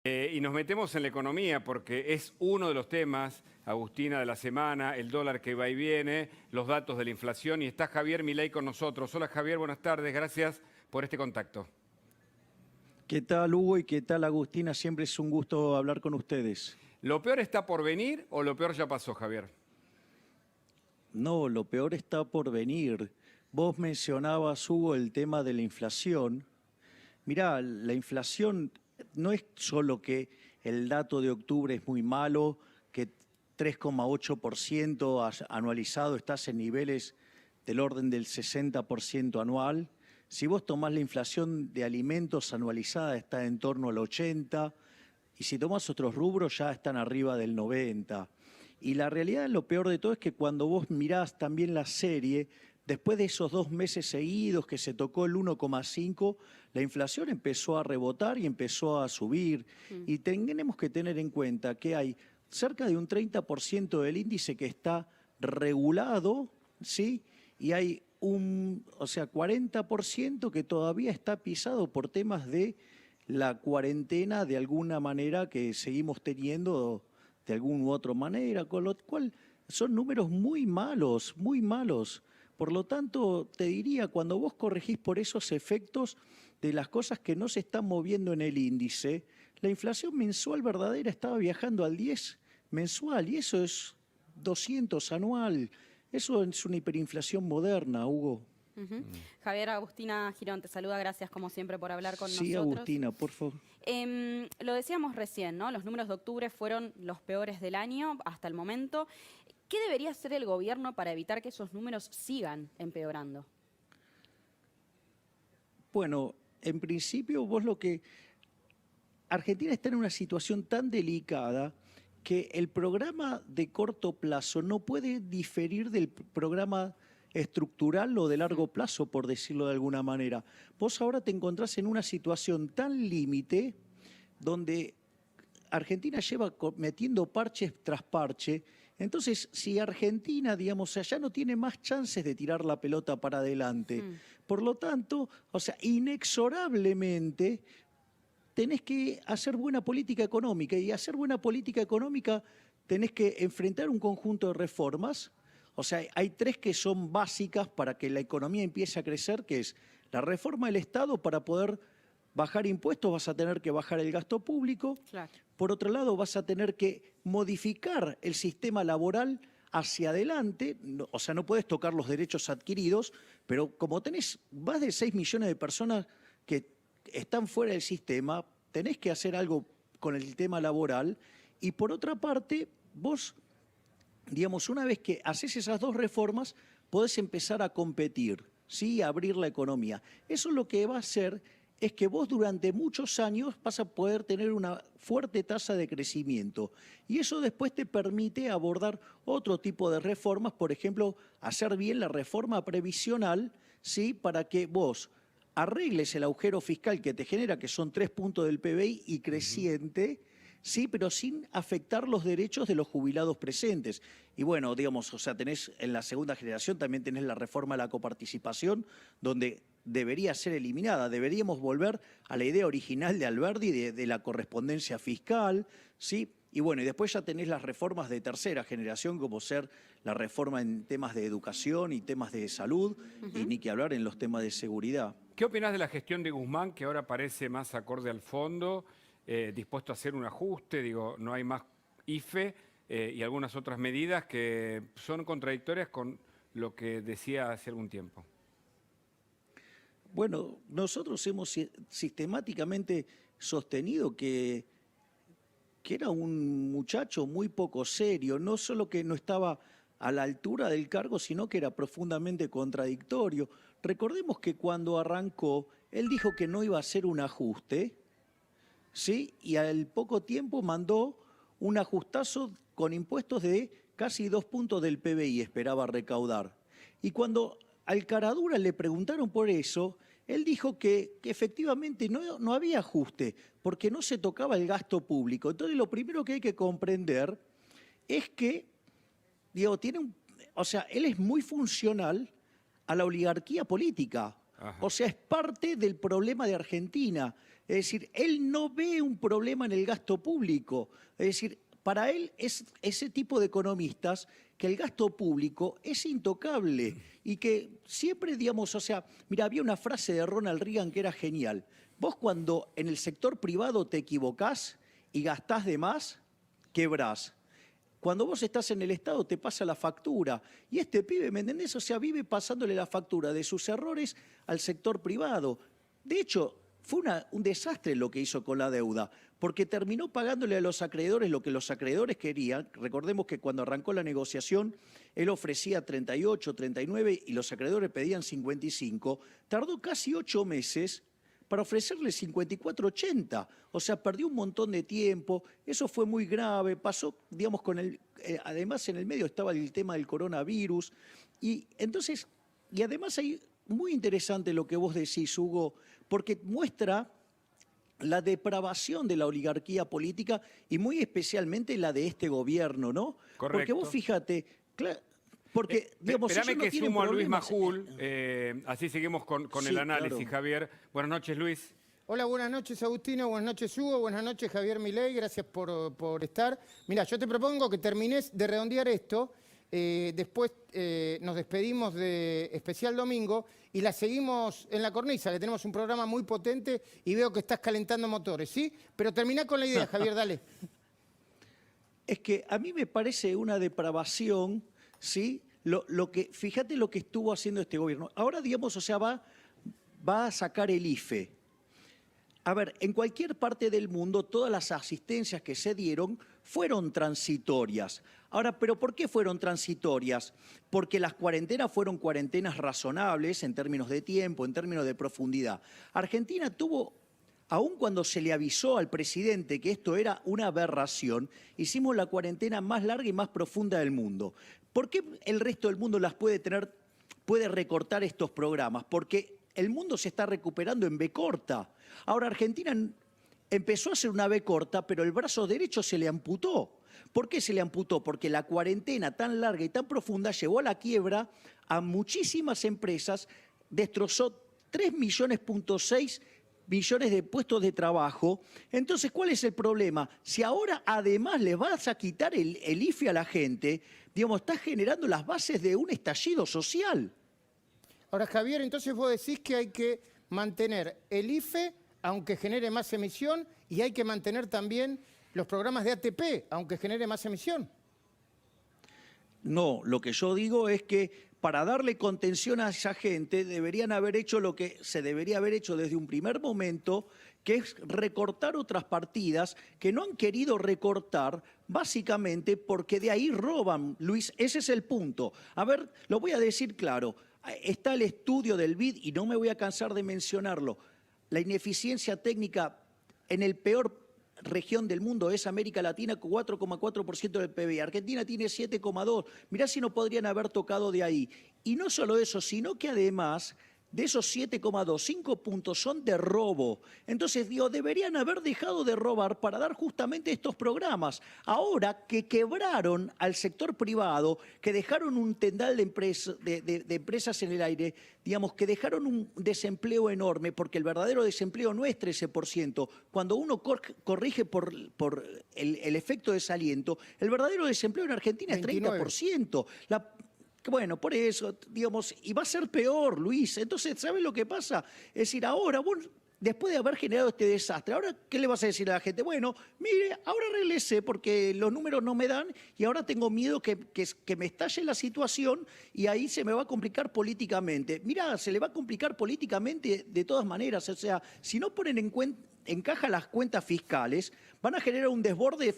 Y nos metemos en la economía porque es uno de los temas, Agustina, de la semana, el dólar que va y viene, los datos de la inflación, y está Javier Milei con nosotros. Hola Javier, buenas tardes, gracias por este contacto. ¿Qué tal, Hugo? ¿Y qué tal, Agustina? Siempre es un gusto hablar con ustedes. ¿Lo peor está por venir o lo peor ya pasó, Javier? No, lo peor está por venir. Vos mencionabas, Hugo, el tema de la inflación. Mirá, la inflación no es solo que el dato de octubre es muy malo, que 3,8% anualizado estás en niveles del orden del 60% anual. Si vos tomás la inflación de alimentos anualizada está en torno al 80%, y si tomás otros rubros ya están arriba del 90%. Y la realidad, lo peor de todo, es que cuando vos mirás también la serie, después de esos 2 meses seguidos que se tocó el 1,5, la inflación empezó a rebotar y empezó a subir. Y tenemos que tener en cuenta que hay cerca de un 30% del índice que está regulado, ¿sí? Y hay un 40% que todavía está pisado por temas de la cuarentena, de alguna manera, que seguimos teniendo de alguna u otra manera, con lo cual son números muy malos, muy malos. Por lo tanto, te diría, cuando vos corregís por esos efectos de las cosas que no se están moviendo en el índice, la inflación mensual verdadera estaba viajando al 10 mensual, y eso es 200 anual. Eso es una hiperinflación moderna, Hugo. Javier, Agustina Girón te saluda, gracias como siempre por hablar con Sí, nosotros. Agustina, por favor. Lo decíamos recién, ¿no? Los números de octubre fueron los peores del año hasta el momento. ¿Qué debería hacer el gobierno para evitar que esos números sigan empeorando? Bueno, en principio Argentina está en una situación tan delicada que el programa de corto plazo no puede diferir del programa estructural o de largo plazo, por decirlo de alguna manera. Vos ahora te encontrás en una situación tan límite donde Argentina lleva metiendo parches tras parche. Entonces, si Argentina, digamos, ya no tiene más chances de tirar la pelota para adelante. Por lo tanto, inexorablemente tenés que hacer buena política económica, y hacer buena política económica tenés que enfrentar un conjunto de reformas. Hay 3 que son básicas para que la economía empiece a crecer, que es la reforma del Estado. Para poder bajar impuestos vas a tener que bajar el gasto público. Claro. Por otro lado, vas a tener que modificar el sistema laboral hacia adelante. No podés tocar los derechos adquiridos, pero como tenés más de 6 millones de personas que están fuera del sistema, tenés que hacer algo con el tema laboral. Y por otra parte, vos, digamos, una vez que haces esas 2 reformas, podés empezar a competir, ¿sí? A abrir la economía. Eso lo que va a hacer es que vos durante muchos años vas a poder tener una fuerte tasa de crecimiento. Y eso después te permite abordar otro tipo de reformas, por ejemplo, hacer bien la reforma previsional, ¿sí? Para que vos arregles el agujero fiscal que te genera, que son 3 puntos del PBI y creciente, sí, pero sin afectar los derechos de los jubilados presentes. Y bueno, digamos, tenés en la segunda generación también tenés la reforma de la coparticipación, donde debería ser eliminada. Deberíamos volver a la idea original de Alberdi de la correspondencia fiscal, ¿sí? Y bueno, y después ya tenés las reformas de tercera generación, como ser la reforma en temas de educación y temas de salud, y ni que hablar en los temas de seguridad. ¿Qué opinás de la gestión de Guzmán, que ahora parece más acorde al fondo, dispuesto a hacer un ajuste? Digo, no hay más IFE y algunas otras medidas que son contradictorias con lo que decía hace algún tiempo. Bueno, nosotros hemos sistemáticamente sostenido que era un muchacho muy poco serio, no solo que no estaba a la altura del cargo, sino que era profundamente contradictorio. Recordemos que cuando arrancó, él dijo que no iba a hacer un ajuste, ¿sí? Y al poco tiempo mandó un ajustazo con impuestos de casi 2 puntos del PBI, esperaba recaudar. Y cuando al Caradura le preguntaron por eso, él dijo que efectivamente no había ajuste, porque no se tocaba el gasto público. Entonces, lo primero que hay que comprender es que, digo, él es muy funcional a la oligarquía política. Ajá. Es parte del problema de Argentina. Es decir, él no ve un problema en el gasto público. Es decir, para él es ese tipo de economistas que el gasto público es intocable y que siempre, digamos, o sea, mira, había una frase de Ronald Reagan que era genial. Vos cuando en el sector privado te equivocás y gastás de más, quebrás. Cuando vos estás en el Estado te pasa la factura. Y este pibe, ¿me entendés? O sea, vive pasándole la factura de sus errores al sector privado. De hecho, fue un desastre lo que hizo con la deuda, porque terminó pagándole a los acreedores lo que los acreedores querían. Recordemos que cuando arrancó la negociación, él ofrecía 38, 39 y los acreedores pedían 55. Tardó casi 8 meses para ofrecerle 54,80. O sea, perdió un montón de tiempo, eso fue muy grave, pasó, digamos, además en el medio estaba el tema del coronavirus, y entonces, y además hay muy interesante lo que vos decís, Hugo, porque muestra la depravación de la oligarquía política y muy especialmente la de este gobierno, ¿no? Correcto. Porque vos fíjate, porque, digamos, espérame ellos no que tienen sumo a Luis problemas. Majul, así seguimos con Sí, el análisis, claro. Javier. Buenas noches, Luis. Hola, buenas noches, Agustino. Buenas noches, Hugo. Buenas noches, Javier Milei. Gracias por estar. Mira, yo te propongo que termines de redondear esto. Después nos despedimos de Especial Domingo y la seguimos en la cornisa, que tenemos un programa muy potente y veo que estás calentando motores, ¿sí? Pero terminá con la idea, Javier, dale. Es que a mí me parece una depravación, ¿sí? Fíjate lo que estuvo haciendo este gobierno. Ahora, digamos, o sea, va a sacar el IFE. A ver, en cualquier parte del mundo todas las asistencias que se dieron fueron transitorias. Ahora, ¿pero por qué fueron transitorias? Porque las cuarentenas fueron cuarentenas razonables en términos de tiempo, en términos de profundidad. Argentina tuvo, aun cuando se le avisó al presidente que esto era una aberración, hicimos la cuarentena más larga y más profunda del mundo. ¿Por qué el resto del mundo puede recortar estos programas? Porque el mundo se está recuperando en B corta. Ahora Argentina empezó a hacer una B corta, pero el brazo derecho se le amputó. ¿Por qué se le amputó? Porque la cuarentena tan larga y tan profunda llevó a la quiebra a muchísimas empresas, destrozó 3,6 millones de puestos de trabajo. Entonces, ¿cuál es el problema? Si ahora además le vas a quitar el IFE a la gente, digamos, estás generando las bases de un estallido social. Ahora, Javier, entonces vos decís que hay que mantener el IFE, aunque genere más emisión, y hay que mantener también los programas de ATP, aunque genere más emisión. No, lo que yo digo es que para darle contención a esa gente deberían haber hecho lo que se debería haber hecho desde un primer momento, que es recortar otras partidas que no han querido recortar, básicamente porque de ahí roban, Luis, ese es el punto. A ver, lo voy a decir claro, está el estudio del BID y no me voy a cansar de mencionarlo. La ineficiencia técnica en el peor región del mundo es América Latina con 4,4% del PBI. Argentina tiene 7,2%. Mirá si no podrían haber tocado de ahí. Y no solo eso, sino que además de esos 7,2, 5 puntos son de robo. Entonces, digo, deberían haber dejado de robar para dar justamente estos programas. Ahora que quebraron al sector privado, que dejaron un tendal de empresas en el aire, digamos, que dejaron un desempleo enorme, porque el verdadero desempleo no es 13%. Cuando uno corrige por el efecto desaliento, el verdadero desempleo en Argentina 29. es 30%. Bueno, por eso, digamos, y va a ser peor, Luis. Entonces, ¿sabes lo que pasa? Es decir, ahora, vos, después de haber generado este desastre, ¿ahora qué le vas a decir a la gente? Bueno, mire, ahora arréglese porque los números no me dan y ahora tengo miedo que me estalle la situación y ahí se me va a complicar políticamente. Mirá, se le va a complicar políticamente de todas maneras. O sea, si no ponen en caja las cuentas fiscales, van a generar un desborde,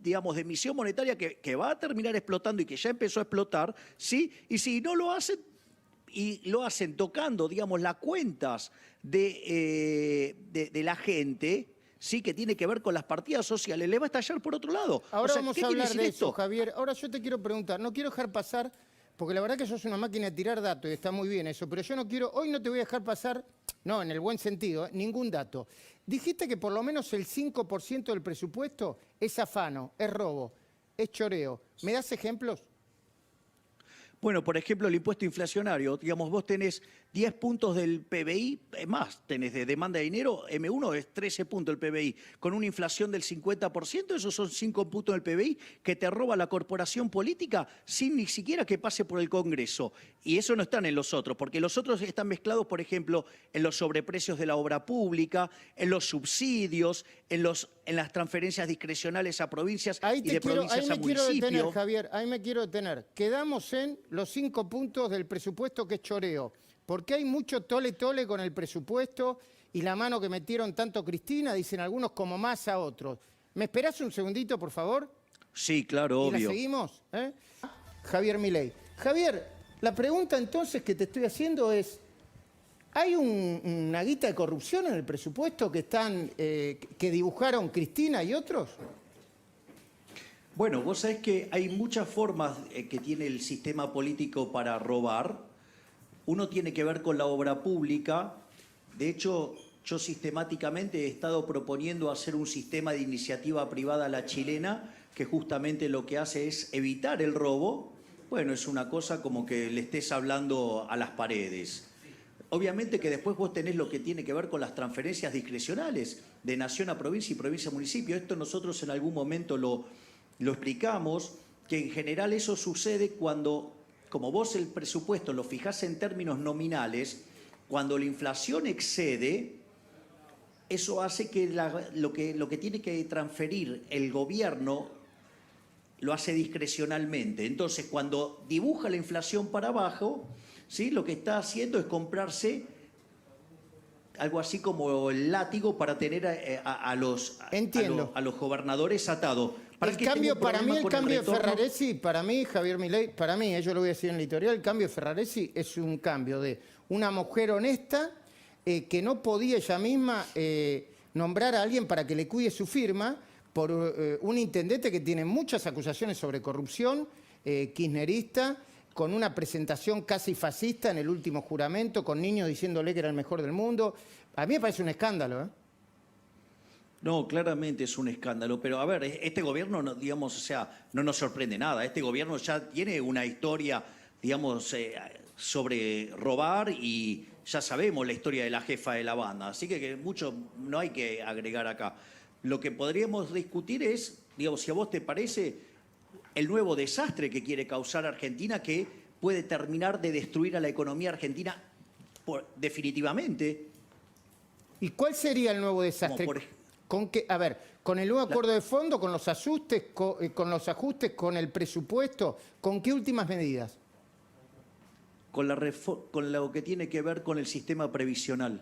digamos, de emisión monetaria que va a terminar explotando y que ya empezó a explotar, ¿sí? Y si no lo hacen, y lo hacen tocando, digamos, las cuentas de la gente, ¿sí? Que tiene que ver con las partidas sociales, le va a estallar por otro lado. Ahora O sea, vamos ¿qué a quiere hablar decir de esto? eso, Javier. Ahora yo te quiero preguntar, no quiero dejar pasar, porque la verdad que sos una máquina de tirar datos y está muy bien eso, pero yo no quiero, hoy no te voy a dejar pasar, no, en el buen sentido, ningún dato. Dijiste que por lo menos el 5% del presupuesto es afano, es robo, es choreo. ¿Me das ejemplos? Bueno, por ejemplo, el impuesto inflacionario. Digamos, vos tenés 10 puntos del PBI, es más, tenés de demanda de dinero, M1 es 13 puntos del PBI, con una inflación del 50%, esos son 5 puntos del PBI que te roba la corporación política sin ni siquiera que pase por el Congreso. Y eso no están en los otros, porque los otros están mezclados, por ejemplo, en los sobreprecios de la obra pública, en los subsidios, en las transferencias discrecionales a provincias y de provincias a municipios. Ahí me quiero detener, Javier, ahí me quiero detener. Quedamos en los 5 puntos del presupuesto que es choreo. Porque hay mucho tole-tole con el presupuesto y la mano que metieron tanto Cristina, dicen algunos, como más a otros. ¿Me esperás un segundito, por favor? Sí, claro, ¿Y obvio. la seguimos? Javier Milei. Javier, la pregunta entonces que te estoy haciendo es, ¿hay una guita de corrupción en el presupuesto que dibujaron Cristina y otros? Bueno, vos sabés que hay muchas formas que tiene el sistema político para robar. Uno tiene que ver con la obra pública. De hecho, yo sistemáticamente he estado proponiendo hacer un sistema de iniciativa privada a la chilena que justamente lo que hace es evitar el robo. Bueno, es una cosa como que le estés hablando a las paredes. Obviamente que después vos tenés lo que tiene que ver con las transferencias discrecionales de nación a provincia y provincia a municipio. Esto nosotros en algún momento lo explicamos, que en general eso sucede cuando, como vos el presupuesto lo fijás en términos nominales, cuando la inflación excede, eso hace que lo que tiene que transferir el gobierno lo hace discrecionalmente. Entonces, cuando dibuja la inflación para abajo, ¿sí?, lo que está haciendo es comprarse algo así como el látigo para tener a los gobernadores atados. El cambio de Ferraresi, para mí, Javier Milei, para mí, yo lo voy a decir en el editorial, el cambio de Ferraresi es un cambio de una mujer honesta que no podía ella misma nombrar a alguien para que le cuide su firma por un intendente que tiene muchas acusaciones sobre corrupción, kirchnerista, con una presentación casi fascista en el último juramento, con niños diciéndole que era el mejor del mundo. A mí me parece un escándalo, ¿eh? No, claramente es un escándalo, pero a ver, este gobierno, digamos, o sea, no nos sorprende nada. Este gobierno ya tiene una historia, digamos, sobre robar y ya sabemos la historia de la jefa de la banda, así que mucho no hay que agregar acá. Lo que podríamos discutir es, digamos, si a vos te parece, el nuevo desastre que quiere causar Argentina, que puede terminar de destruir a la economía argentina definitivamente. ¿Y cuál sería el nuevo desastre? ¿Con el nuevo acuerdo de fondo, con los ajustes, con el presupuesto, con qué últimas medidas? Con lo que tiene que ver con el sistema previsional.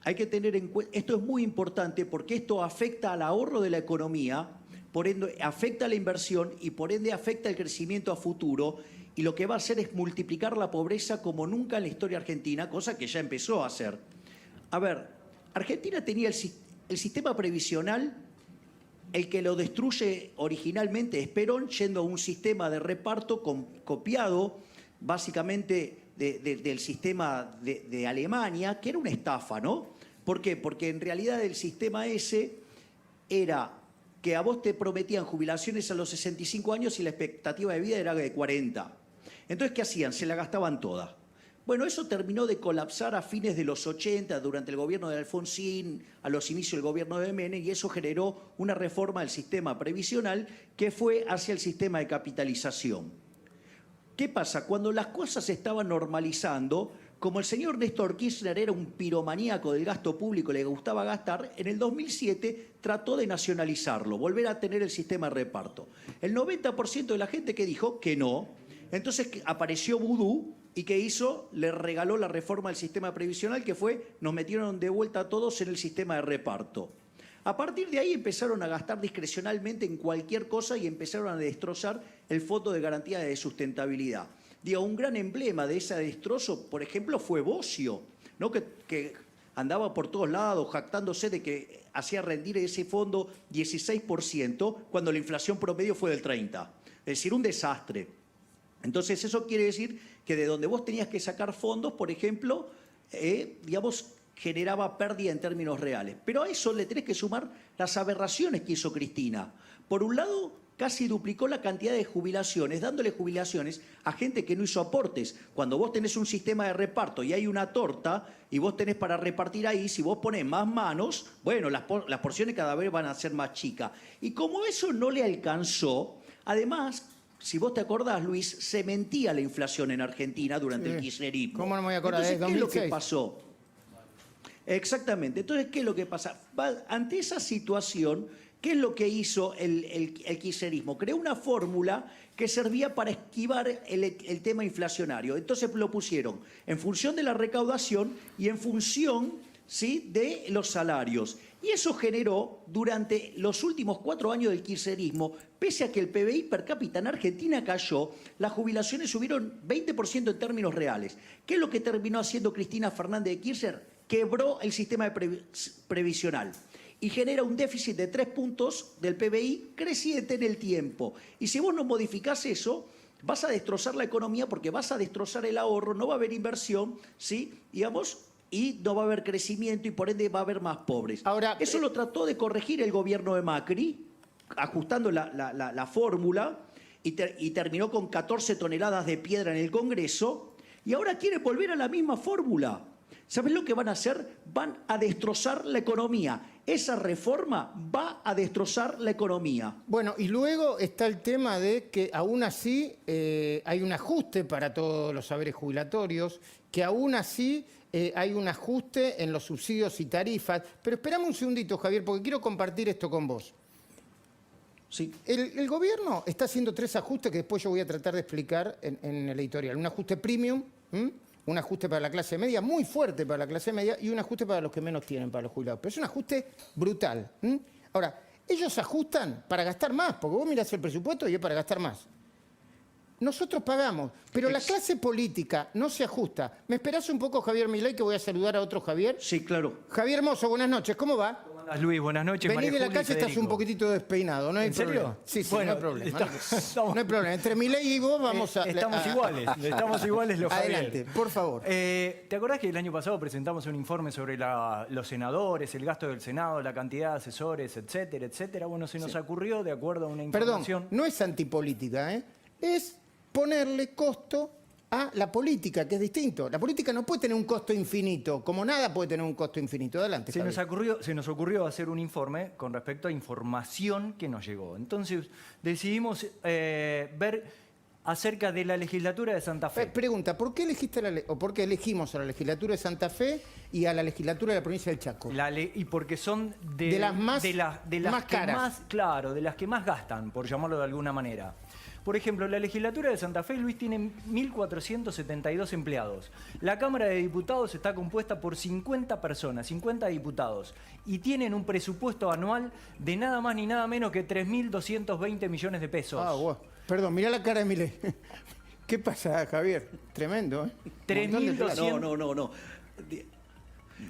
Hay que tener en cuenta, esto es muy importante porque esto afecta al ahorro de la economía, por ende afecta a la inversión y por ende afecta el crecimiento a futuro, y lo que va a hacer es multiplicar la pobreza como nunca en la historia argentina, cosa que ya empezó a hacer. A ver, Argentina tenía el sistema previsional, el que lo destruye originalmente es Perón, yendo a un sistema de reparto copiado básicamente del sistema de Alemania, que era una estafa, ¿no? ¿Por qué? Porque en realidad el sistema ese era que a vos te prometían jubilaciones a los 65 años y la expectativa de vida era de 40. Entonces, ¿qué hacían? Se la gastaban toda. Bueno, eso terminó de colapsar a fines de los 80, durante el gobierno de Alfonsín, a los inicios del gobierno de Menem, y eso generó una reforma del sistema previsional que fue hacia el sistema de capitalización. ¿Qué pasa? Cuando las cosas se estaban normalizando, como el señor Néstor Kirchner era un piromaníaco del gasto público, le gustaba gastar, en el 2007 trató de nacionalizarlo, volver a tener el sistema de reparto. El 90% de la gente que dijo que no, entonces apareció Vudú, ¿y qué hizo? Le regaló la reforma del sistema previsional, que fue, nos metieron de vuelta a todos en el sistema de reparto. A partir de ahí empezaron a gastar discrecionalmente en cualquier cosa y empezaron a destrozar el Fondo de Garantía de Sustentabilidad. Digo, un gran emblema de ese destrozo, por ejemplo, fue Bocio, ¿no? que andaba por todos lados jactándose de que hacía rendir ese fondo 16% cuando la inflación promedio fue del 30%. Es decir, un desastre. Entonces, eso quiere decir que de donde vos tenías que sacar fondos, por ejemplo, digamos, generaba pérdida en términos reales. Pero a eso le tenés que sumar las aberraciones que hizo Cristina. Por un lado, casi duplicó la cantidad de jubilaciones, dándole jubilaciones a gente que no hizo aportes. Cuando vos tenés un sistema de reparto y hay una torta y vos tenés para repartir ahí, si vos ponés más manos, bueno, las porciones cada vez van a ser más chicas. Y como eso no le alcanzó, además, si vos te acordás, Luis, se mentía la inflación en Argentina durante el kirchnerismo. ¿Cómo no me voy a acordar? Entonces, ¿qué es lo 2006? que pasó? Exactamente. Entonces, ¿qué es lo que pasa? Ante esa situación, ¿qué es lo que hizo el kirchnerismo? Creó una fórmula que servía para esquivar el tema inflacionario. Entonces lo pusieron en función de la recaudación y en función, ¿sí?, de los salarios. Y eso generó, durante los últimos 4 años del kirchnerismo, pese a que el PBI per cápita en Argentina cayó, las jubilaciones subieron 20% en términos reales. ¿Qué es lo que terminó haciendo Cristina Fernández de Kirchner? Quebró el sistema previsional y genera un déficit de 3 puntos del PBI creciente en el tiempo. Y si vos no modificás eso, vas a destrozar la economía porque vas a destrozar el ahorro, no va a haber inversión, ¿sí?, digamos, y no va a haber crecimiento y por ende va a haber más pobres. Ahora, eso lo trató de corregir el gobierno de Macri, ajustando la fórmula, y terminó con 14 toneladas de piedra en el Congreso, y ahora quiere volver a la misma fórmula. ¿Sabes lo que van a hacer? Van a destrozar la economía. Esa reforma va a destrozar la economía. Bueno, y luego está el tema de que aún así hay un ajuste para todos los saberes jubilatorios, que aún así hay un ajuste en los subsidios y tarifas. Pero esperame un segundito, Javier, porque quiero compartir esto con vos. Sí. El gobierno está haciendo 3 ajustes que después yo voy a tratar de explicar en el editorial. Un ajuste premium, un ajuste para la clase media, muy fuerte para la clase media, y un ajuste para los que menos tienen, para los jubilados. Pero es un ajuste brutal. Ahora, ellos ajustan para gastar más, porque vos mirás el presupuesto y es para gastar más. Nosotros pagamos, pero la clase política no se ajusta. ¿Me esperás un poco, Javier Milei, que voy a saludar a otro Javier? Sí, claro. Javier Mozo, buenas noches, ¿cómo va? ¿Cómo andás, Luis? Buenas noches, Vení María de la Julia y calle, estás un Federico. poquitito despeinado, no hay ¿En serio? problema. Sí, sí, Bueno, no hay problema. estamos- No hay problema. Entre Milei y vos vamos a... Estamos iguales los Javier. Adelante, por favor. ¿Te acordás que el año pasado presentamos un informe sobre los senadores, el gasto del Senado, la cantidad de asesores, etcétera, etcétera? Bueno, se nos ocurrió, de acuerdo a una Perdón, información... no es antipolítica, ¿eh? Es ponerle costo a la política, que es distinto. La política no puede tener un costo infinito, como nada puede tener un costo infinito. Adelante, Se Javier. nos ocurrió hacer un informe con respecto a información que nos llegó. Entonces decidimos ver acerca de la legislatura de Santa Fe. Pregunta, ¿por qué por qué elegimos a la legislatura de Santa Fe y a la legislatura de la provincia del Chaco? Y porque son De las más- de las más que caras. más, claro, de las que más gastan, por llamarlo de alguna manera. Por ejemplo, la legislatura de Santa Fe, Luis, tiene 1.472 empleados. La Cámara de Diputados está compuesta por 50 personas, 50 diputados, y tienen un presupuesto anual de nada más ni nada menos que 3.220 millones de pesos. Ah, wow. Perdón, mirá la cara de Milei. ¿Qué pasa, Javier? Tremendo, ¿eh? 3.200. No.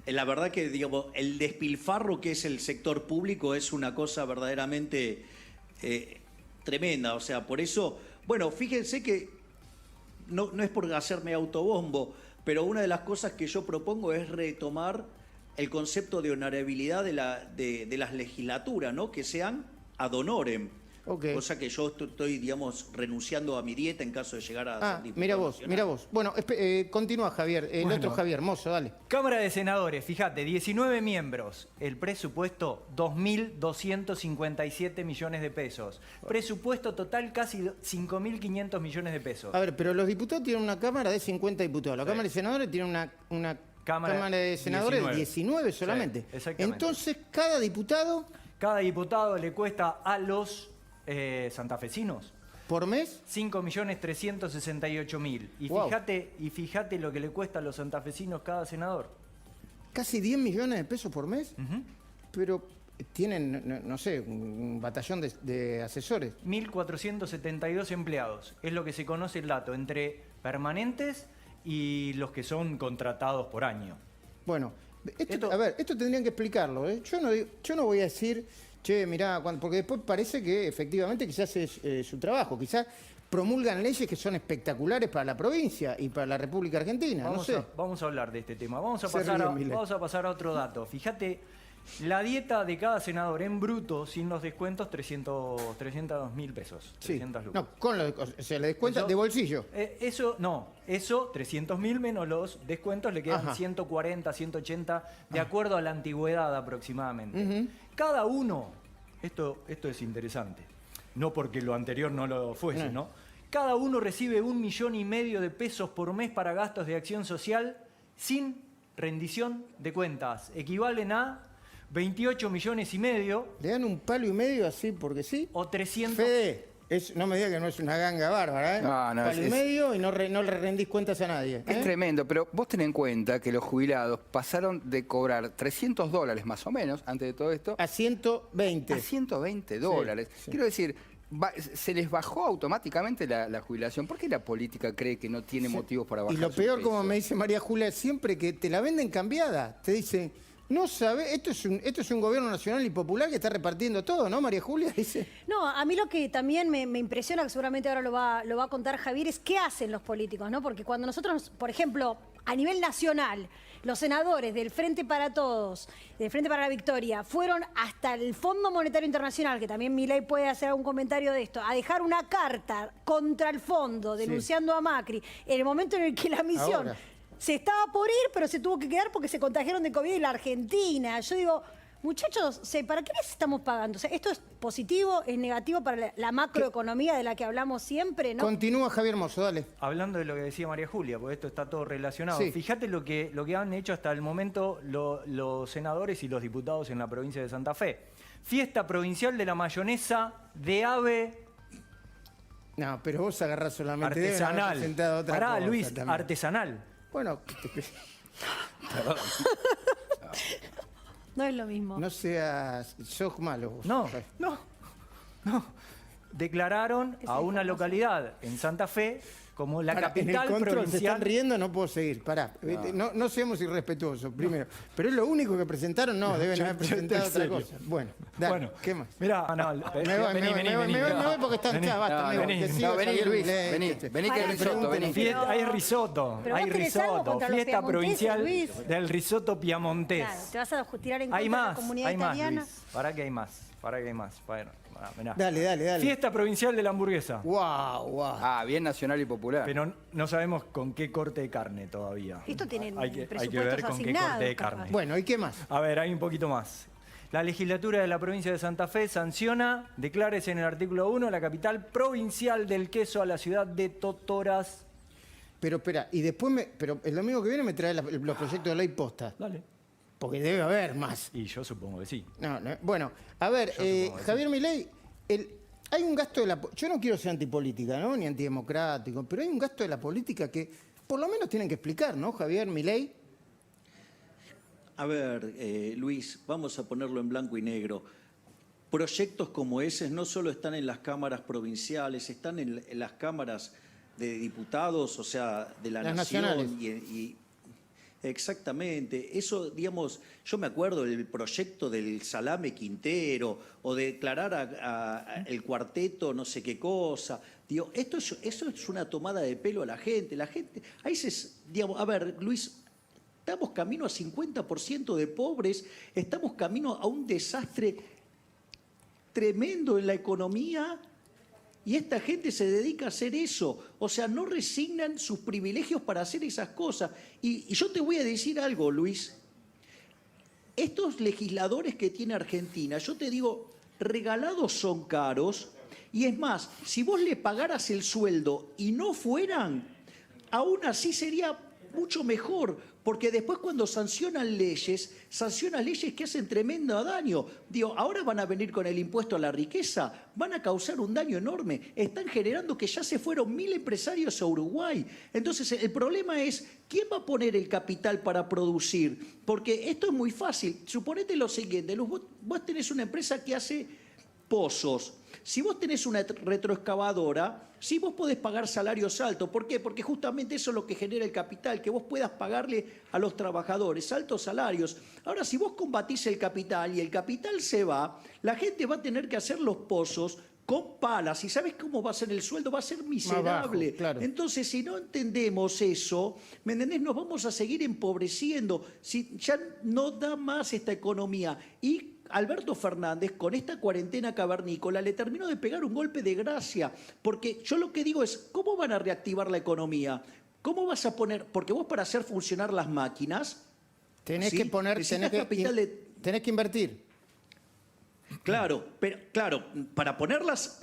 La verdad que, digamos, el despilfarro que es el sector público es una cosa verdaderamente tremenda. O sea, por eso, bueno, fíjense que no es por hacerme autobombo, pero una de las cosas que yo propongo es retomar el concepto de honorabilidad de las legislaturas, ¿no? Que sean ad honorem. Ok. Cosa que yo estoy, digamos, renunciando a mi dieta en caso de llegar a ser diputado mira vos, nacional. mira vos. Bueno, continúa, Javier. El Bueno. otro Javier, Mozo, dale. Cámara de Senadores, fíjate, 19 miembros, el presupuesto 2.257 millones de pesos. Presupuesto total casi 5.500 millones de pesos. A ver, pero los diputados tienen una Cámara de 50 diputados. La Cámara de Senadores tiene una Cámara de Senadores de 19 solamente. Sí, exactamente. Entonces, cada diputado, Cada diputado le cuesta a los santafesinos por mes, 5.368.000. Y Wow. fíjate lo que le cuesta a los santafesinos cada senador. casi 10 millones de pesos por mes. Pero tienen, no sé, un batallón de asesores. 1.472 empleados. Es lo que se conoce el dato entre permanentes y los que son contratados por año. Bueno, a ver, esto tendrían que explicarlo, ¿eh? Yo no voy a decir, che, mirá, porque después parece que efectivamente quizás es su trabajo, quizás promulgan leyes que son espectaculares para la provincia y para la República Argentina, no sé. Vamos a hablar de este tema. Vamos a Se ríe Milei. pasar a otro dato. Fíjate La dieta de cada senador en bruto, sin los descuentos, 300.000 pesos. Sí. 300 lucas. No, o sea, le descuenta Eso- de bolsillo. Eso, 300.000 menos los descuentos le quedan Ajá. 140, 180, de acuerdo a la antigüedad aproximadamente. Cada uno, esto es interesante, no porque lo anterior no lo fuese, ¿no? Cada uno recibe 1,5 millones de pesos por mes para gastos de acción social sin rendición de cuentas. Equivalen a 28,5 millones Le dan un palo y medio así porque sí. o 300... Fede, no me diga que no es una ganga bárbara, ¿eh? No, Palo y es- medio y no le rendís cuentas a nadie. Es ¿eh? tremendo, pero vos ten en cuenta que los jubilados pasaron de cobrar $300 más o menos, antes de todo esto, A 120. a $120. sí. Quiero decir, se les bajó automáticamente la jubilación. ¿Por qué la política cree que no tiene motivos para bajar Y lo su peor, peso? como me dice María Julia, siempre que te la venden cambiada. Te dicen, no sabe, esto es un gobierno nacional y popular que está repartiendo todo, ¿no, María Julia? Dice. No, a mí lo que también me impresiona, que seguramente ahora lo va a contar Javier, es qué hacen los políticos, ¿no? Porque cuando nosotros, por ejemplo, a nivel nacional, los senadores del Frente para Todos, del Frente para la Victoria, fueron hasta el Fondo Monetario Internacional, que también Milei puede hacer algún comentario de esto, a dejar una carta contra el fondo denunciando a Macri, en el momento en el que la misión Ahora. se estaba por ir, pero se tuvo que quedar porque se contagiaron de COVID en la Argentina. Yo digo, muchachos, ¿para qué les estamos pagando? O sea, ¿esto es positivo, es negativo para la macroeconomía de la que hablamos siempre, no? Continúa Javier Mozo, dale. Hablando de lo que decía María Julia, porque esto está todo relacionado. Sí. Fíjate lo que han hecho hasta el momento los senadores y los diputados en la provincia de Santa Fe. Fiesta provincial de la mayonesa de ave No, pero vos agarrás solamente deben haber artesanal. presentado otra Pará, cosa Luis, también. artesanal. Bueno, No es lo mismo. no seas, sos malo vos. No. Declararon a una localidad en Santa Fe como la Pará, capital en el control se provincial. están riendo, no puedo seguir. Pará, no seamos irrespetuosos, primero. Pero es lo único que presentaron, no, deben haber presentado otra serio. cosa. Bueno, dale, Bueno, ¿qué más? Mirá, no, Me voy porque están Vení. ya, basta, No, me voy. vení, Que siga no, vení, Javier Luis, Milei, vení este. que hay risotto, vení. Hay risotto, Pero hay vos tenés algo risotto, contra los fiesta piamonteses, provincial Luis. del risotto piamontés. Claro, te vas a tirar en Hay contra de la más, comunidad hay más, italiana. Luis. Para que hay más. Bueno, mirá. Dale. Fiesta provincial de la hamburguesa. Wow. Ah, bien nacional y popular. Pero no sabemos con qué corte de carne todavía. Esto tiene hay que ver presupuestos con qué asignados, corte de capaz. carne. Bueno, ¿y qué más? A ver, hay un poquito más. La legislatura de la provincia de Santa Fe sanciona, declárese en el artículo 1, la capital provincial del queso a la ciudad de Totoras. Pero espera, y después, pero el domingo que viene me trae los proyectos de ley posta. Dale. Porque debe haber más. Y yo supongo que sí. No. Bueno, a ver, supongo que sí. Javier Milei, hay un gasto de la... Yo no quiero ser antipolítica, ¿no? Ni antidemocrático, pero hay un gasto de la política que por lo menos tienen que explicar, ¿no, Javier Milei? A ver, Luis, vamos a ponerlo en blanco y negro. Proyectos como ese no solo están en las cámaras provinciales, están en las cámaras de diputados, o sea, de la Las nación. nacionales. Exactamente. Eso, digamos, yo me acuerdo del proyecto del Salame Quintero o de declarar a el cuarteto no sé qué cosa. Digo, eso es una tomada de pelo a la gente. La gente, ahí digamos, a ver, Luis, estamos camino a 50% de pobres, estamos camino a un desastre tremendo en la economía y esta gente se dedica a hacer eso. O sea, no resignan sus privilegios para hacer esas cosas. Y yo te voy a decir algo, Luis. Estos legisladores que tiene Argentina, yo te digo, regalados son caros. Y es más, si vos le pagaras el sueldo y no fueran, aún así sería mucho mejor, porque después cuando sancionan leyes que hacen tremendo daño. Digo, ahora van a venir con el impuesto a la riqueza, van a causar un daño enorme. Están generando que ya se fueron 1.000 empresarios a Uruguay. Entonces, el problema es, ¿quién va a poner el capital para producir? Porque esto es muy fácil. Suponete lo siguiente, vos tenés una empresa que hace pozos. Si vos tenés una retroexcavadora, sí vos podés pagar salarios altos. ¿Por qué? Porque justamente eso es lo que genera el capital, que vos puedas pagarle a los trabajadores altos salarios. Ahora, si vos combatís el capital y el capital se va, la gente va a tener que hacer los pozos con palas. ¿Y sabes cómo va a ser el sueldo? Va a ser miserable. Bajo, claro. Entonces, si no entendemos eso, ¿me entendés? Nos vamos a seguir empobreciendo. Si ya no da más esta economía. Y Alberto Fernández, con esta cuarentena cavernícola, le terminó de pegar un golpe de gracia. Porque yo lo que digo es, ¿cómo van a reactivar la economía? ¿Cómo vas a poner? Porque vos, para hacer funcionar las máquinas, Tenés ¿sí? que poner, necesitas capital tenés que invertir. Claro, pero claro, para ponerlas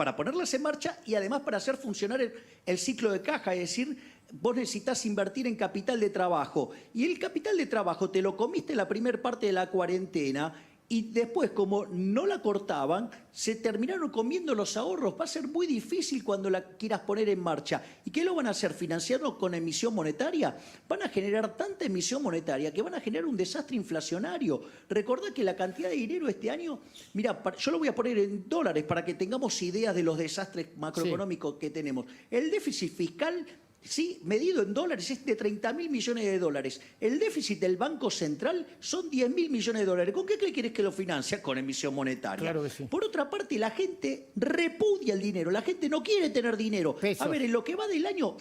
en marcha y además para hacer funcionar el ciclo de caja, es decir, vos necesitas invertir en capital de trabajo. Y el capital de trabajo te lo comiste en la primera parte de la cuarentena y después, como no la cortaban, se terminaron comiendo los ahorros. Va a ser muy difícil cuando la quieras poner en marcha. ¿Y qué lo van a hacer? ¿Financiarlo con emisión monetaria? Van a generar tanta emisión monetaria que van a generar un desastre inflacionario. Recordá que la cantidad de dinero este año, mira, yo lo voy a poner en dólares para que tengamos ideas de los desastres macroeconómicos que tenemos. El déficit fiscal, sí, medido en dólares, es de 30.000 millones de dólares. El déficit del Banco Central son 10.000 millones de dólares. ¿Con qué querés que lo financia? Con emisión monetaria. Claro que sí. Por otra parte, la gente repudia el dinero. La gente no quiere tener dinero. Pesos. A ver, en lo que va del año...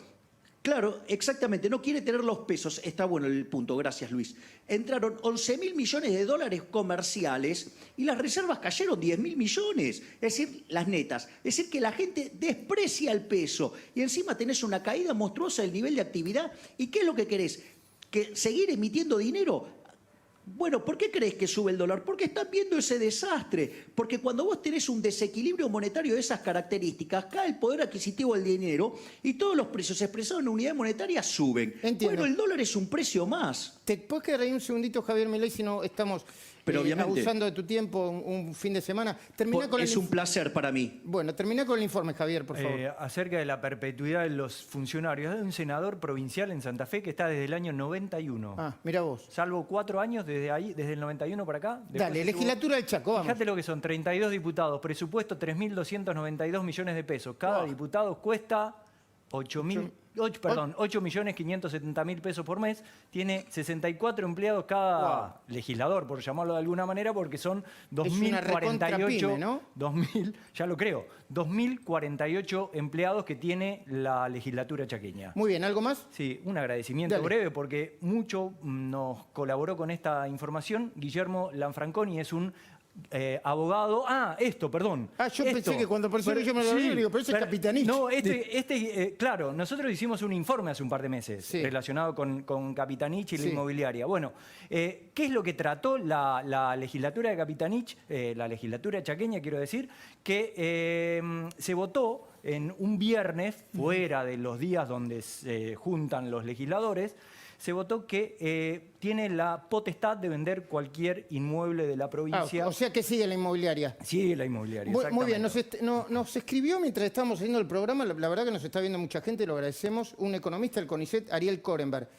Claro, exactamente, no quiere tener los pesos. Está bueno el punto, gracias Luis. Entraron 11.000 millones de dólares comerciales y las reservas cayeron 10.000 millones. Es decir, las netas. Es decir, que la gente desprecia el peso. Y encima tenés una caída monstruosa del nivel de actividad. ¿Y qué es lo que querés? ¿Que seguir emitiendo dinero? Bueno, ¿por qué crees que sube el dólar? Porque están viendo ese desastre. Porque cuando vos tenés un desequilibrio monetario de esas características, cae el poder adquisitivo del dinero y todos los precios expresados en unidad monetaria suben. Entiendo. Bueno, el dólar es un precio más. ¿Te puedes quedar ahí un segundito, Javier Milei, si no estamos Pero obviamente, abusando de tu tiempo un fin de semana? Terminá con es un placer para mí. Bueno, termina con el informe, Javier, por favor. Acerca de la perpetuidad de los funcionarios. Hay un senador provincial en Santa Fe que está desde el año 91. Ah, mira vos. Salvo 4 años desde ahí, desde el 91 para acá. Después Dale, estuvo- legislatura del Chaco, vamos. Fíjate lo que son, 32 diputados, presupuesto 3.292 millones de pesos. Cada diputado cuesta 8.570.000 pesos por mes. Tiene 64 empleados cada legislador, por llamarlo de alguna manera, porque son una recontra 2.048, pyme, ¿no? 2.000, ya lo creo, 2.048 empleados que tiene la legislatura chaqueña. Muy bien, ¿algo más? Sí, un agradecimiento Dale. breve porque mucho nos colaboró con esta información. Guillermo Lanfranconi es un abogado. Perdón. Yo pensé que cuando apareció Guillermo Lanfranconi, digo, pero ese es Capitanich. No, claro, nosotros hicimos un informe hace un par de meses Sí. relacionado con Capitanich y la Sí. inmobiliaria. Bueno, ¿qué es lo que trató la legislatura de Capitanich, la legislatura chaqueña, quiero decir? Que se votó en un viernes, fuera de los días donde se juntan los legisladores, se votó que tiene la potestad de vender cualquier inmueble de la provincia. O sea que sigue la inmobiliaria. Sí, la inmobiliaria. Muy bien, exactamente. nos escribió mientras estábamos haciendo el programa, la verdad que nos está viendo mucha gente, lo agradecemos, un economista del CONICET, Ariel Korenberg,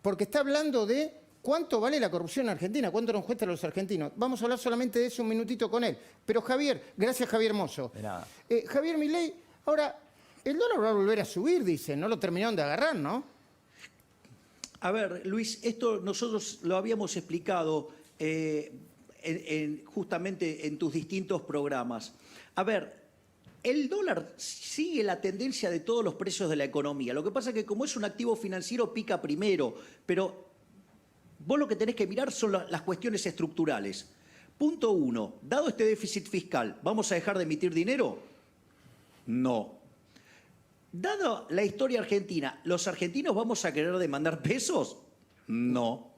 porque está hablando de cuánto vale la corrupción en Argentina, cuánto nos cuesta a los argentinos. Vamos a hablar solamente de eso un minutito con él. Pero Javier, gracias Javier Mozo. De nada. Javier Milei, ahora, el dólar va a volver a subir, dicen, no lo terminaron de agarrar, ¿no? A ver, Luis, esto nosotros lo habíamos explicado justamente en tus distintos programas. A ver, el dólar sigue la tendencia de todos los precios de la economía. Lo que pasa es que como es un activo financiero, pica primero, pero vos lo que tenés que mirar son las cuestiones estructurales. Punto 1, dado este déficit fiscal, ¿vamos a dejar de emitir dinero? No. Dado la historia argentina, ¿los argentinos vamos a querer demandar pesos? No.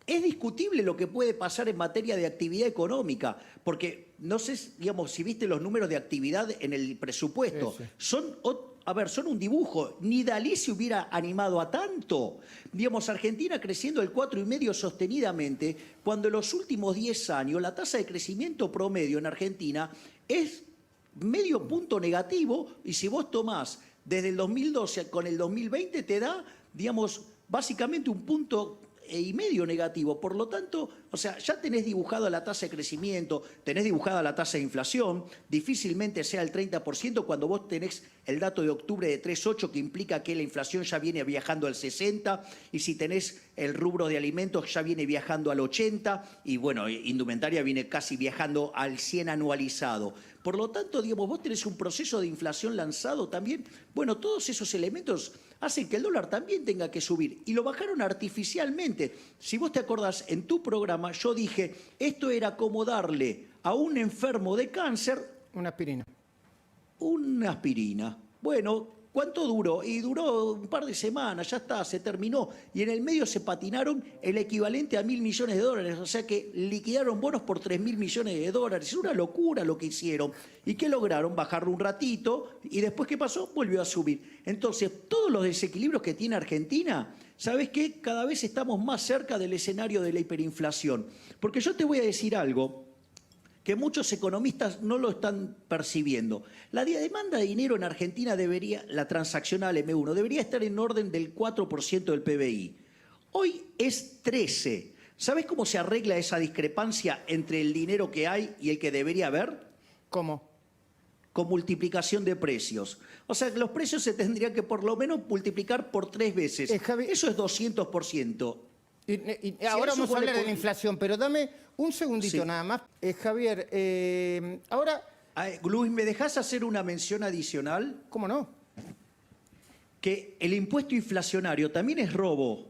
Es discutible lo que puede pasar en materia de actividad económica, porque no sé, digamos, si viste los números de actividad en el presupuesto. Sí, sí. Son un dibujo. Ni Dalí se hubiera animado a tanto. Digamos, Argentina creciendo el 4,5% sostenidamente, cuando en los últimos 10 años la tasa de crecimiento promedio en Argentina es medio punto negativo, y si vos tomás desde el 2012 con el 2020 te da, digamos, básicamente un punto 4,5% negativo. Por lo tanto, o sea, ya tenés dibujada la tasa de crecimiento, tenés dibujada la tasa de inflación, difícilmente sea el 30% cuando vos tenés el dato de octubre de 3,8 que implica que la inflación ya viene viajando al 60, y si tenés el rubro de alimentos ya viene viajando al 80, y bueno, indumentaria viene casi viajando al 100 anualizado. Por lo tanto, digamos, vos tenés un proceso de inflación lanzado también. Bueno, todos esos elementos hacen que el dólar también tenga que subir. Y lo bajaron artificialmente. Si vos te acordás, en tu programa yo dije, esto era como darle a un enfermo de cáncer Una aspirina. una aspirina. Bueno, ¿cuánto duró? Y duró un par de semanas, ya está, se terminó. Y en el medio se patinaron el equivalente a $1.000 millones. O sea que liquidaron bonos por $3.000 millones. Es una locura lo que hicieron. ¿Y qué lograron? Bajarlo un ratito y después, ¿qué pasó? Volvió a subir. Entonces, todos los desequilibrios que tiene Argentina, ¿sabes qué? Cada vez estamos más cerca del escenario de la hiperinflación. Porque yo te voy a decir algo que muchos economistas no lo están percibiendo. La demanda de dinero en Argentina debería, la transaccional M1, debería estar en orden del 4% del PBI. Hoy es 13%. ¿Sabes cómo se arregla esa discrepancia entre el dinero que hay y el que debería haber? ¿Cómo? Con multiplicación de precios. O sea, que los precios se tendrían que por lo menos multiplicar por 3 veces. Eso es 200%. Y ahora vamos a hablar de la inflación, pero dame un segundito nada más. Javier, ahora... Luis, ¿me dejás hacer una mención adicional? ¿Cómo no? Que el impuesto inflacionario también es robo,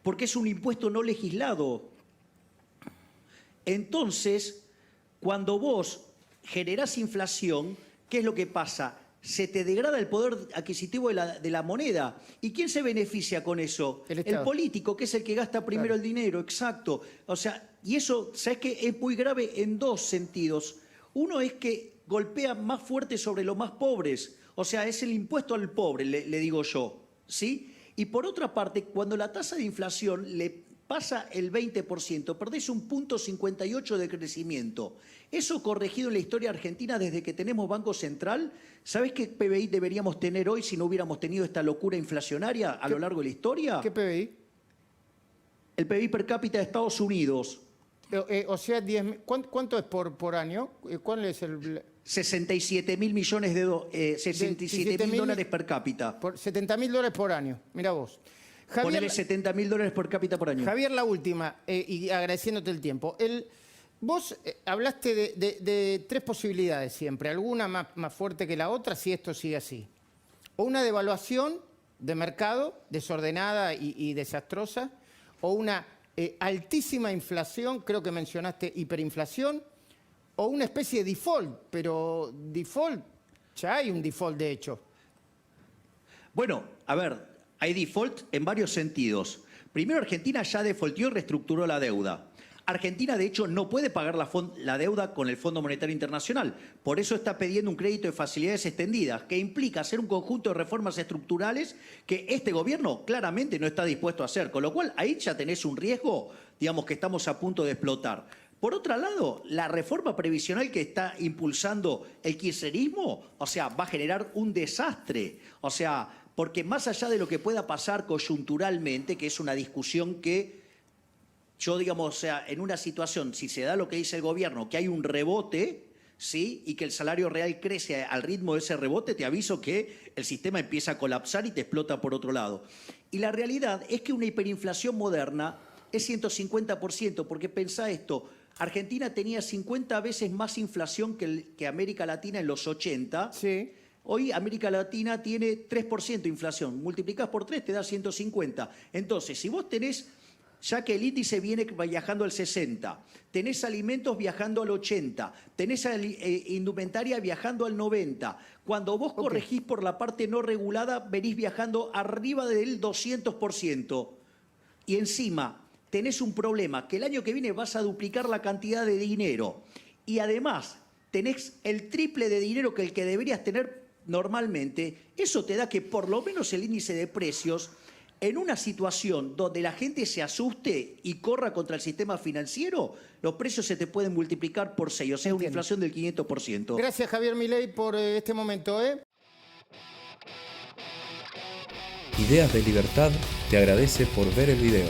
porque es un impuesto no legislado. Entonces, cuando vos generás inflación, ¿qué es lo que pasa? Se te degrada el poder adquisitivo de la moneda. ¿Y quién se beneficia con eso? El Estado. El político, que es el que gasta primero el dinero, exacto. O sea, y eso, ¿sabes qué? Es muy grave en dos sentidos. Uno es que golpea más fuerte sobre los más pobres. O sea, es el impuesto al pobre, le digo yo, ¿sí? Y por otra parte, cuando la tasa de inflación le pasa el 20%, perdés un 0,58 de crecimiento. Eso corregido en la historia argentina desde que tenemos Banco Central. ¿Sabés qué PBI deberíamos tener hoy si no hubiéramos tenido esta locura inflacionaria a lo largo de la historia? ¿Qué PBI? El PBI per cápita de Estados Unidos. O sea, ¿cuánto es por año? ¿Cuál es el...? 67.000 millones de 67.000 dólares per cápita. Por $70.000 por año. Mira vos. Ponele $70.000 por cápita por año. Javier, la última, y agradeciéndote el tiempo. Vos hablaste de tres posibilidades siempre, alguna más fuerte que la otra si esto sigue así. O una devaluación de mercado desordenada y desastrosa, o una altísima inflación, creo que mencionaste hiperinflación, o una especie de default, pero default, ya hay un default de hecho. Bueno, a ver, hay default en varios sentidos. Primero, Argentina ya defaultió y reestructuró la deuda. Argentina, de hecho, no puede pagar la deuda con el Fondo Monetario Internacional. Por eso está pidiendo un crédito de facilidades extendidas, que implica hacer un conjunto de reformas estructurales que este gobierno claramente no está dispuesto a hacer. Con lo cual, ahí ya tenés un riesgo, digamos, que estamos a punto de explotar. Por otro lado, la reforma previsional que está impulsando el kirchnerismo, o sea, va a generar un desastre. O sea, porque más allá de lo que pueda pasar coyunturalmente, que es una discusión que yo, digamos, o sea, en una situación, si se da lo que dice el gobierno, que hay un rebote, ¿sí? Y que el salario real crece al ritmo de ese rebote, te aviso que el sistema empieza a colapsar y te explota por otro lado. Y la realidad es que una hiperinflación moderna es 150%, porque pensá esto, Argentina tenía 50 veces más inflación que América Latina en los 80. Sí. Hoy América Latina tiene 3% de inflación. Multiplicás por 3, te da 150. Entonces, si vos tenés, ya que el índice viene viajando al 60, tenés alimentos viajando al 80, tenés indumentaria viajando al 90, cuando vos corregís por la parte no regulada, venís viajando arriba del 200%. Y encima tenés un problema, que el año que viene vas a duplicar la cantidad de dinero. Y además, tenés el triple de dinero que el que deberías tener normalmente. Eso te da que por lo menos el índice de precios, en una situación donde la gente se asuste y corra contra el sistema financiero, los precios se te pueden multiplicar por 6, o sea, una inflación del 500%. Gracias, Javier Milei, por este momento, Ideas de Libertad te agradece por ver el video.